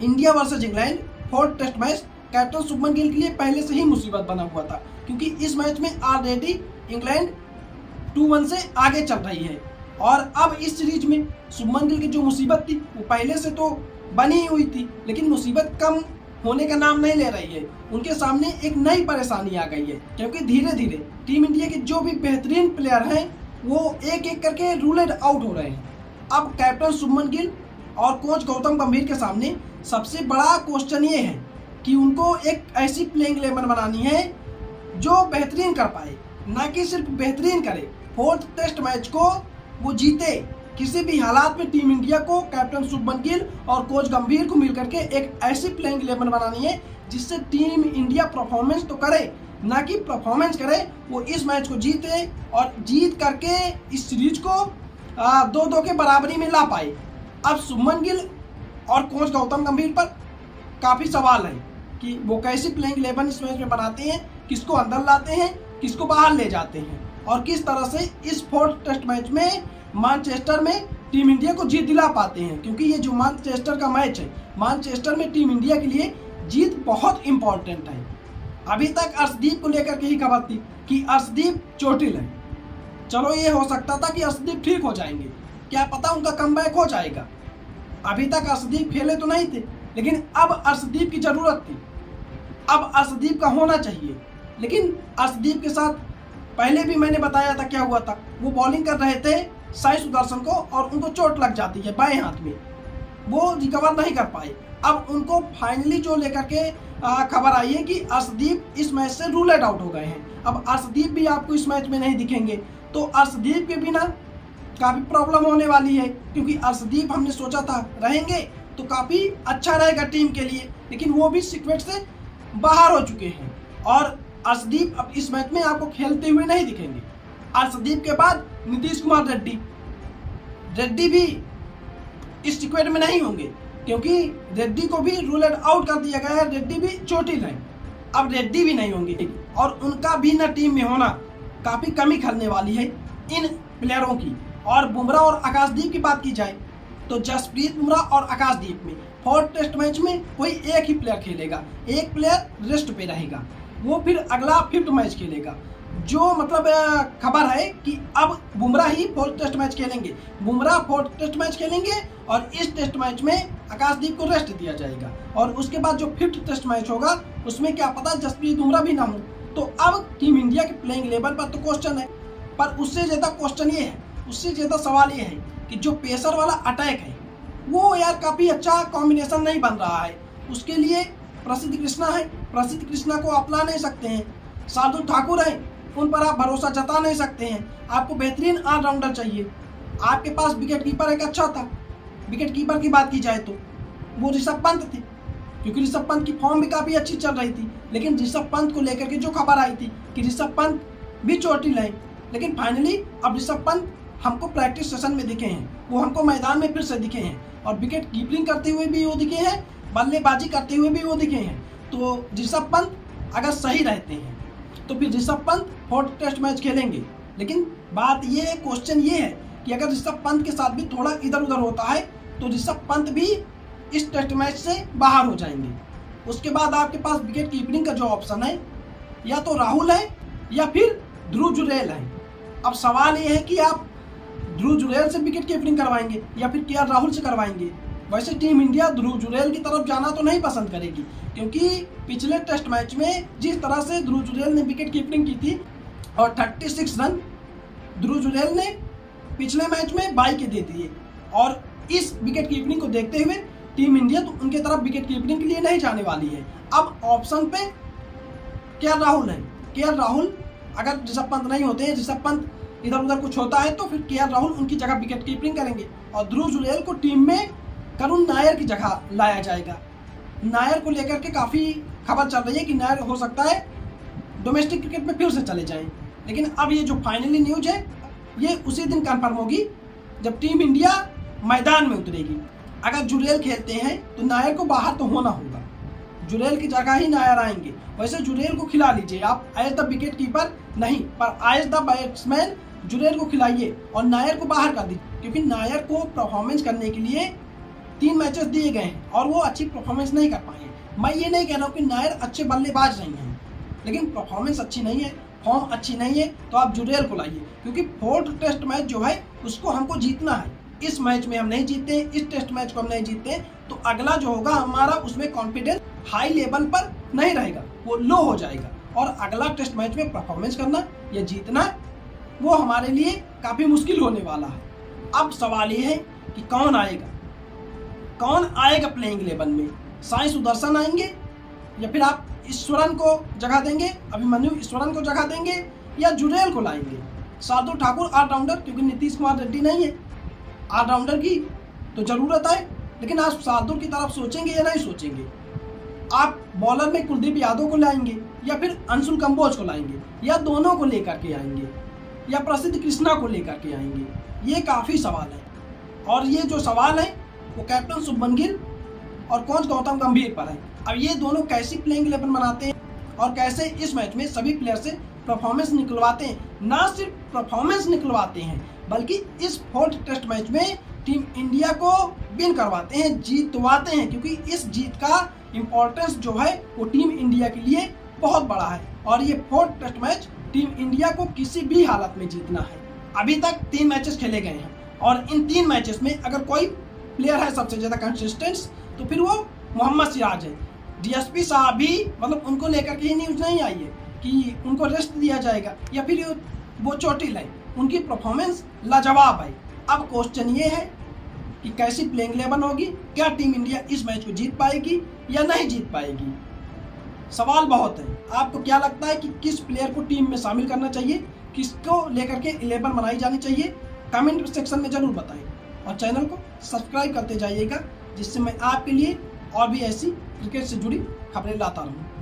India versus England 4th test match captain Shubman Gill के लिए पहले से ही मुसीबत बना हुआ था, क्योंकि इस मैच में ऑलरेडी इंग्लैंड 2-1 से आगे चल रही है। और अब इस सीरीज में शुभमन गिल की जो मुसीबत थी वो पहले से तो बनी हुई थी, लेकिन मुसीबत कम होने का नाम नहीं ले रही है। उनके सामने एक नई परेशानी आ गई है, क्योंकि धीरे धीरे टीम इंडिया के जो भी बेहतरीन प्लेयर हैं वो एक एक करके रूलेड आउट हो रहे हैं। अब कैप्टन शुभमन गिल और कोच गौतम गंभीर के सामने सबसे बड़ा क्वेश्चन ये है कि उनको एक ऐसी प्लेइंग 11 बनानी है जो बेहतरीन कर पाए, ना कि सिर्फ बेहतरीन करे, 4th टेस्ट मैच को वो जीते। किसी भी हालात में टीम इंडिया को कैप्टन शुभमन गिल और कोच गंभीर को मिलकर के एक ऐसी प्लेइंग 11 बनानी है जिससे टीम इंडिया परफॉर्मेंस तो करे, ना कि परफॉर्मेंस करे, वो इस मैच को जीते और जीत करके इस सीरीज को 2-2 के बराबरी में ला पाए। अब शुभमन गिल और कोच गौतम गंभीर पर काफ़ी सवाल है कि वो कैसी प्लेइंग 11 इस मैच में बनाते हैं, किसको अंदर लाते हैं, किसको बाहर ले जाते हैं, और किस तरह से इस 4th टेस्ट मैच में मैनचेस्टर में टीम इंडिया को जीत दिला पाते हैं। क्योंकि ये जो मैनचेस्टर का मैच है, मैनचेस्टर में टीम इंडिया के लिए जीत बहुत इंपॉर्टेंट है। अभी तक अर्शदीप को लेकर के ही खबर थी कि अर्शदीप चोटिल है। चलो ये हो सकता था कि अर्शदीप ठीक हो जाएंगे, क्या पता उनका कमबैक हो जाएगा। अभी तक अर्शदीप खेले तो नहीं थे, लेकिन अब अर्शदीप की ज़रूरत थी, अब अर्शदीप का होना चाहिए। लेकिन अर्शदीप के साथ पहले भी मैंने बताया था क्या हुआ था, वो बॉलिंग कर रहे थे साई सुदर्शन को और उनको चोट लग जाती है बाएं हाथ में, वो रिकवर नहीं कर पाए। अब उनको फाइनली जो लेकर के खबर आई है कि अर्शदीप इस मैच से रूलेड आउट हो गए हैं। अब अर्शदीप भी आपको इस मैच में नहीं दिखेंगे, तो अर्शदीप के बिना काफ़ी प्रॉब्लम होने वाली है, क्योंकि अर्शदीप हमने सोचा था रहेंगे तो काफ़ी अच्छा रहेगा टीम के लिए, लेकिन वो भी सीक्वेंट से बाहर हो चुके हैं और अर्शदीप अब इस मैच में आपको खेलते हुए नहीं दिखेंगे। अर्शदीप के बाद नीतीश कुमार रेड्डी भी इस सीक्वेंट में नहीं होंगे, क्योंकि रेड्डी को भी रूलेड आउट कर दिया गया है, रेड्डी भी चोटिल है। अब रेड्डी भी नहीं होंगे और उनका भी ना टीम में होना काफ़ी कमी करने वाली है इन प्लेयरों की। और बुमराह और आकाशदीप की बात की जाए तो जसप्रीत बुमराह और आकाशदीप में 4th टेस्ट मैच में कोई एक ही प्लेयर खेलेगा, एक प्लेयर रेस्ट पे रहेगा, वो फिर अगला 5th मैच खेलेगा। जो मतलब खबर है कि अब बुमराह ही 4th टेस्ट मैच खेलेंगे, बुमराह 4th टेस्ट मैच खेलेंगे और इस टेस्ट मैच में आकाशदीप को रेस्ट दिया जाएगा। और उसके बाद जो 5th टेस्ट मैच होगा उसमें क्या पता जसप्रीत बुमराह भी ना हो। तो अब टीम इंडिया के प्लेइंग 11 पर तो क्वेश्चन है, पर उससे ज़्यादा क्वेश्चन ये है, उससे ज़्यादा सवाल ये है कि जो पेसर वाला अटैक है वो यार काफ़ी अच्छा कॉम्बिनेशन नहीं बन रहा है। उसके लिए प्रसिद्ध कृष्णा है, प्रसिद्ध कृष्णा को आप ला नहीं सकते हैं, शार्दुल ठाकुर है, उन पर आप भरोसा जता नहीं सकते हैं। आपको बेहतरीन ऑलराउंडर चाहिए। आपके पास विकेट कीपर एक अच्छा था, विकेट कीपर की बात की जाए तो वो ऋषभ पंत थे, क्योंकि ऋषभ पंत की फॉर्म भी काफ़ी अच्छी चल रही थी। लेकिन ऋषभ पंत को लेकर के जो खबर आई थी कि ऋषभ पंत भी चोटिल है, लेकिन फाइनली अब ऋषभ पंत हमको प्रैक्टिस सेशन में दिखे हैं, वो हमको मैदान में फिर से दिखे हैं और विकेट कीपिंग करते हुए भी वो दिखे हैं, बल्लेबाजी करते हुए भी वो दिखे हैं। तो ऋषभ पंत अगर सही रहते हैं तो फिर Rishabh Pant 4th test match खेलेंगे। लेकिन बात ये है, क्वेश्चन ये है कि अगर ऋषभ पंत के साथ भी थोड़ा इधर उधर होता है तो ऋषभ पंत भी इस टेस्ट मैच से बाहर हो जाएंगे। उसके बाद आपके पास विकेट कीपिंग का जो ऑप्शन है या तो राहुल है या फिर ध्रुव जुरैल है। अब सवाल ये है कि आप ध्रुव जुरैल से विकेट कीपिंग करवाएंगे या फिर केएल राहुल से करवाएंगे। वैसे टीम इंडिया ध्रुव जुरैल की तरफ जाना तो नहीं पसंद करेगी, क्योंकि पिछले टेस्ट मैच में जिस तरह से ध्रुव जुरैल ने विकेट कीपिंग की थी और 36 रन ध्रुव जुरैल ने पिछले मैच में 22 के दे दिए, और इस विकेट कीपिंग को देखते हुए टीम इंडिया तो उनके तरफ विकेट कीपिंग के लिए नहीं जाने वाली है। अब ऑप्शन पे केएल राहुल है, केएल राहुल अगर ऋषभ पंत नहीं होते हैं, ऋषभ पंत इधर उधर कुछ होता है तो फिर केएल राहुल उनकी जगह विकेट कीपिंग करेंगे और ध्रुव जुरैल को टीम में करुण नायर की जगह लाया जाएगा। नायर को लेकर के काफ़ी खबर चल रही है कि नायर हो सकता है डोमेस्टिक क्रिकेट में फिर से चले जाएं, लेकिन अब ये जो फाइनली न्यूज है ये उसी दिन कंफर्म होगी जब टीम इंडिया मैदान में उतरेगी। अगर जुरैल खेलते हैं तो नायर को बाहर तो होना होगा, जुरैल की जगह ही नायर आएंगे। वैसे जुरैल को खिला लीजिए आप एज द विकेट कीपर नहीं, पर एज द बैट्समैन जुरैल को खिलाइए और नायर को बाहर कर दीजिए, क्योंकि नायर को परफॉर्मेंस करने के लिए 3 मैचेस दिए गए हैं और वो अच्छी परफॉर्मेंस नहीं कर पाए हैं। मैं ये नहीं कह रहा हूँ कि नायर अच्छे बल्लेबाज नहीं हैं, लेकिन परफॉर्मेंस अच्छी नहीं है, फॉर्म अच्छी नहीं है, तो आप जुरेल को लाइए, क्योंकि 4th टेस्ट मैच जो है उसको हमको जीतना है। इस मैच में हम नहीं जीते, इस टेस्ट मैच को हम नहीं जीते, तो अगला जो होगा हमारा उसमें कॉन्फिडेंस हाई लेवल पर नहीं रहेगा, वो लो हो जाएगा, और अगला टेस्ट मैच में परफॉर्मेंस करना या जीतना वो हमारे लिए काफ़ी मुश्किल होने वाला है। अब सवाल ये है कि कौन आएगा प्लेइंग 11 में। साई सुदर्शन आएंगे या फिर आप ईश्वरन को जगह देंगे, अभिमन्यु ईश्वरन को जगह देंगे, या जुरेल को लाएंगे। शार्दुल ठाकुर ऑलराउंडर, क्योंकि नीतीश कुमार रेड्डी नहीं है, ऑलराउंडर की तो ज़रूरत है, लेकिन आप शार्दुल की तरफ सोचेंगे या नहीं सोचेंगे। आप बॉलर में कुलदीप यादव को लाएंगे या फिर अंशुल कंबोज को लाएंगे, या दोनों को लेकर के आएंगे, या प्रसिद्ध कृष्णा को लेकर के आएंगे। ये काफ़ी सवाल है, और ये जो सवाल है वो कैप्टन शुभमन गिल और कोच गौतम गंभीर पर है। अब ये दोनों कैसी प्लेइंग 11 बनाते हैं और कैसे इस मैच में सभी प्लेयर से परफॉर्मेंस निकलवाते हैं। ना सिर्फ परफॉर्मेंस निकलवाते हैं, बल्कि इस 4th टेस्ट मैच में टीम इंडिया को विन करवाते हैं, जीतवाते हैं, क्योंकि इस जीत का इम्पोर्टेंस जो है वो टीम इंडिया के लिए बहुत बड़ा है। और ये 4th test match team India को किसी भी हालत में जीतना है। अभी तक 3 मैचेस खेले गए हैं, और इन 3 मैचेस में अगर कोई प्लेयर है सबसे ज़्यादा कंसिस्टेंट, तो फिर वो मोहम्मद सिराज है। डीएसपी साहब भी मतलब उनको लेकर के ही न्यूज़ नहीं आई है कि उनको रेस्ट दिया जाएगा या फिर वो चोटिल है। उनकी परफॉर्मेंस लाजवाब है। अब क्वेश्चन ये है कि कैसी प्लेइंग 11 होगी, क्या टीम इंडिया इस मैच को जीत पाएगी या नहीं जीत पाएगी। सवाल बहुत है। आपको क्या लगता है कि किस प्लेयर को टीम में शामिल करना चाहिए, किसको लेकर के 11 बनाई जानी चाहिए, कमेंट सेक्शन में ज़रूर बताएं, और चैनल को सब्सक्राइब करते जाइएगा, जिससे मैं आपके लिए और भी ऐसी क्रिकेट से जुड़ी खबरें लाता रहूँ।